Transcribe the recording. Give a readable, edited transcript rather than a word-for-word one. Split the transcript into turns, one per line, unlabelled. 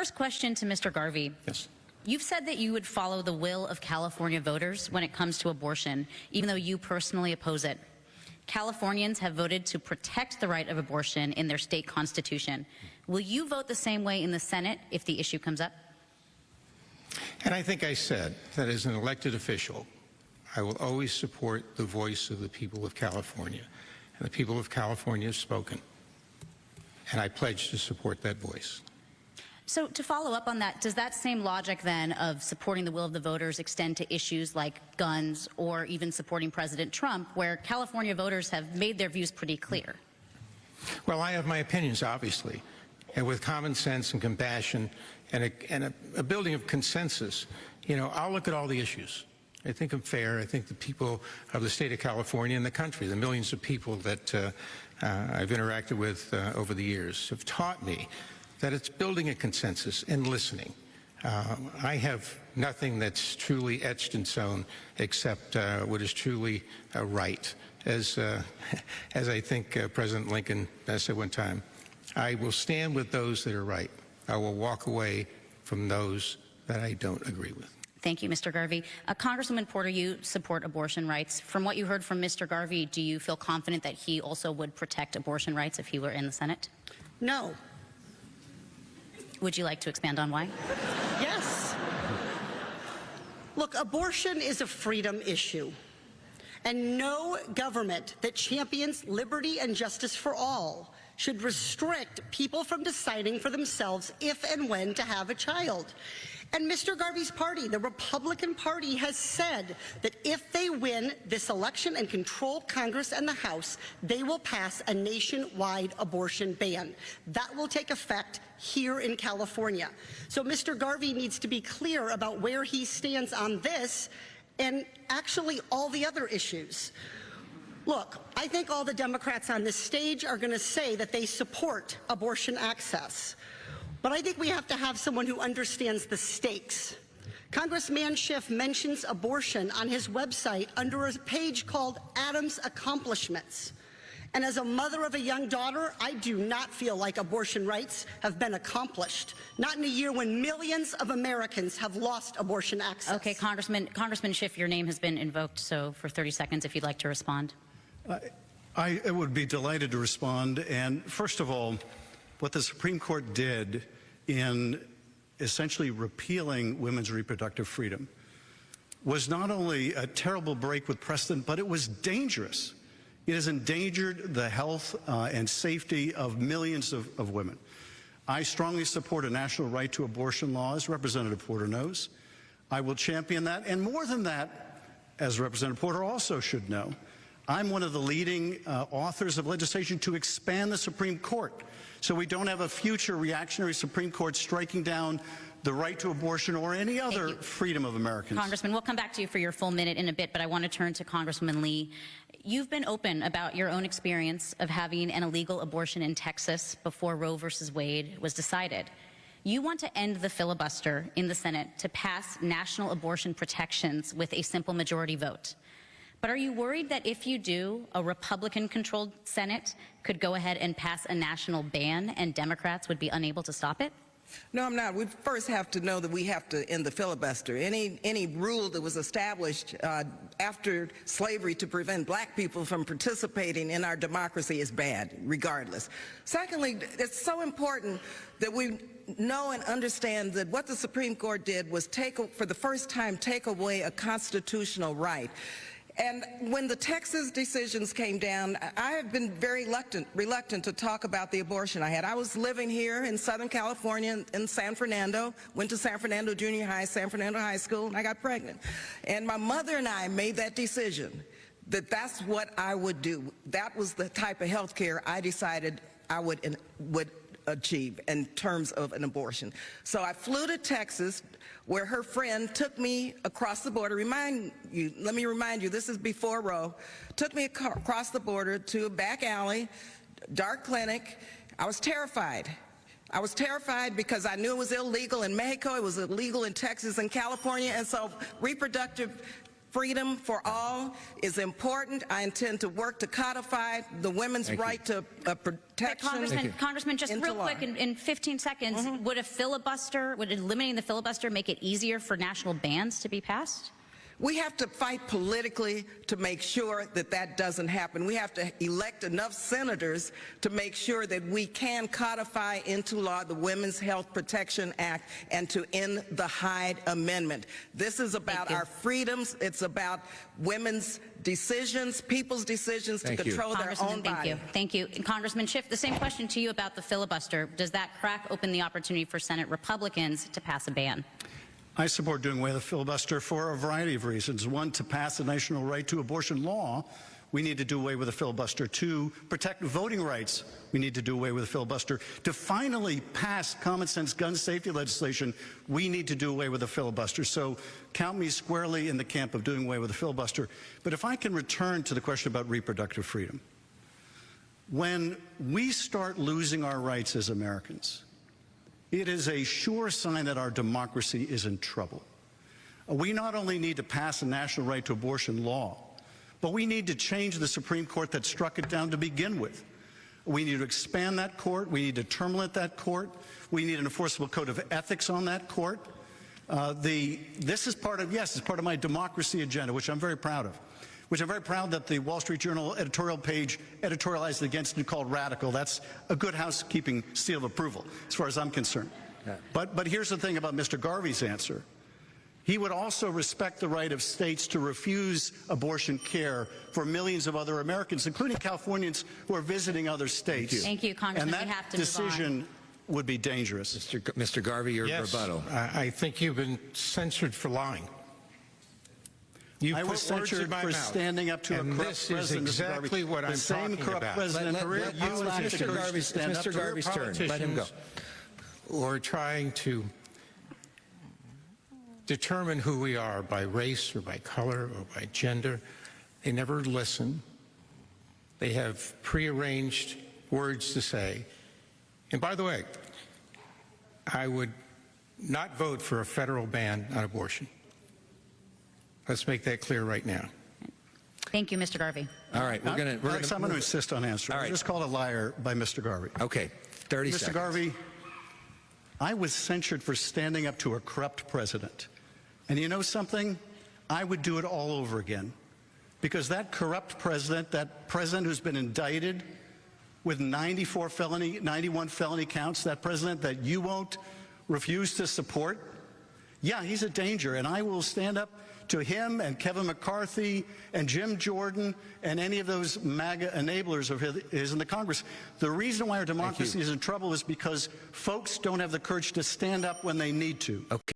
first question to Mr. Garvey.
Yes.
You've said that you would follow the will of California voters when it comes to abortion, even though you personally oppose it. Californians have voted to protect the right of abortion in their state constitution. Will you vote the same way in the Senate if the issue comes up?
And I think I said that as an elected official, I will always support the voice of the people of California. And the people of California have spoken. And I pledge to support that voice.
So to follow up on that, does that same logic then of supporting the will of the voters extend to issues like guns or even supporting President Trump, where California voters have made their views pretty clear?
Well, I have my opinions, obviously. And with common sense and compassion and a building of consensus, I'll look at all the issues. I think I'm fair. I think the people of the state of California and the country, the millions of people that I've interacted with over the years, have taught me that it's building a consensus and listening. I have nothing that's truly etched in stone except what is truly right. As I think President Lincoln said one time, I will stand with those that are right. I will walk away from those that I don't agree with.
Thank you, Mr. Garvey. Congresswoman Porter, you support abortion rights. From what you heard from Mr. Garvey, do you feel confident that he also would protect abortion rights if he were in the Senate?
No.
Would you like to expand on why?
Yes. Look, abortion is a freedom issue. And no government that champions liberty and justice for all should restrict people from deciding for themselves if and when to have a child. And Mr. Garvey's party, the Republican Party, has said that if they win this election and control Congress and the House, they will pass a nationwide abortion ban. That will take effect here in California. So Mr. Garvey needs to be clear about where he stands on this and actually all the other issues. Look, I think all the Democrats on this stage are going to say that they support abortion access. But I think we have to have someone who understands the stakes. Congressman Schiff mentions abortion on his website under a page called Adam's Accomplishments. And as a mother of a young daughter, I do not feel like abortion rights have been accomplished. Not in a year when millions of Americans have lost abortion access.
Okay, Congressman Schiff, your name has been invoked, so for 30 seconds, if you'd like to respond.
I would be delighted to respond. And first of all, what the Supreme Court did in essentially repealing women's reproductive freedom was not only a terrible break with precedent, but it was dangerous. It has endangered the health and safety of millions of women. I strongly support a national right to abortion law, as Representative Porter knows. I will champion that. And more than that, as Representative Porter also should know, I'm one of the leading authors of legislation to expand the Supreme Court so we don't have a future reactionary Supreme Court striking down the right to abortion or any other freedom of Americans.
Congressman, we'll come back to you for your full minute in a bit, but I want to turn to Congresswoman Lee. You've been open about your own experience of having an illegal abortion in Texas before Roe versus Wade was decided. You want to end the filibuster in the Senate to pass national abortion protections with a simple majority vote. But are you worried that if you do, a Republican-controlled Senate could go ahead and pass a national ban and Democrats would be unable to stop it?
No, I'm not. We first have to know that we have to end the filibuster. Any rule that was established after slavery to prevent black people from participating in our democracy is bad, regardless. Secondly, it's so important that we know and understand that what the Supreme Court did was for the first time, take away a constitutional right. And when the Texas decisions came down, I have been very reluctant to talk about the abortion I had. I was living here in Southern California in San Fernando, went to San Fernando Junior High, San Fernando High School, and I got pregnant. And my mother and I made that decision that that's what I would do. That was the type of health care I decided I would achieve in terms of an abortion. So I flew to Texas, where her friend took me across the border. Let me remind you, this is before Roe. Took me across the border to a back alley, dark clinic. I was terrified. I was terrified because I knew it was illegal in Mexico, it was illegal in Texas and California, and so reproductive freedom for all is important. I intend to work to codify the women's right to protection.
Congressman, just real quick, in 15 seconds, would eliminating the filibuster make it easier for national bans to be passed?
We have to fight politically to make sure that that doesn't happen. We have to elect enough senators to make sure that we can codify into law the Women's Health Protection Act and to end the Hyde Amendment. This is about our freedoms. It's about women's decisions, people's decisions to control their own body.
Thank you. And Congressman Schiff, the same question to you about the filibuster. Does that crack open the opportunity for Senate Republicans to pass a ban?
I support doing away with the filibuster for a variety of reasons. One, to pass the national right to abortion law, we need to do away with the filibuster. Two, protect voting rights, we need to do away with the filibuster. To finally pass common sense gun safety legislation, we need to do away with the filibuster. So count me squarely in the camp of doing away with the filibuster. But if I can return to the question about reproductive freedom. When we start losing our rights as Americans, it is a sure sign that our democracy is in trouble. We not only need to pass a national right to abortion law, but we need to change the Supreme Court that struck it down to begin with. We need to expand that court. We need to terminate that court. We need an enforceable code of ethics on that court. This is part of, yes, it's part of my democracy agenda, which I'm very proud of. Which I'm very proud that the Wall Street Journal editorial page editorialized against and called radical. That's a good housekeeping seal of approval, as far as I'm concerned. Yeah. But here's the thing about Mr. Garvey's answer. He would also respect the right of states to refuse abortion care for millions of other Americans, including Californians who are visiting other states.
Thank you, Congressman.
And
we have to
that decision would be dangerous.
Mr. Garvey, your rebuttal.
I think you've been censored for lying.
I was censured for standing up to a corrupt
this
president.
is exactly what I'm talking about.
Mr. Garvey's turn. Let him go.
Or trying to determine who we are by race or by color or by gender. They never listen. They have prearranged words to say. And by the way, I would not vote for a federal ban on abortion. Let's make that clear right now.
Thank you, Mr. Garvey.
All right,
I'm going to insist on answering.
All right.
I was just called a liar by Mr. Garvey.
Okay, 30
seconds. Mr. Garvey, I was censured for standing up to a corrupt president. And you know something? I would do it all over again. Because that corrupt president, that president who's been indicted with 91 felony counts, that president that you won't refuse to support, yeah, he's a danger. And I will stand up to him and Kevin McCarthy and Jim Jordan and any of those MAGA enablers of his in the Congress. The reason why our democracy is in trouble is because folks don't have the courage to stand up when they need to.
Okay.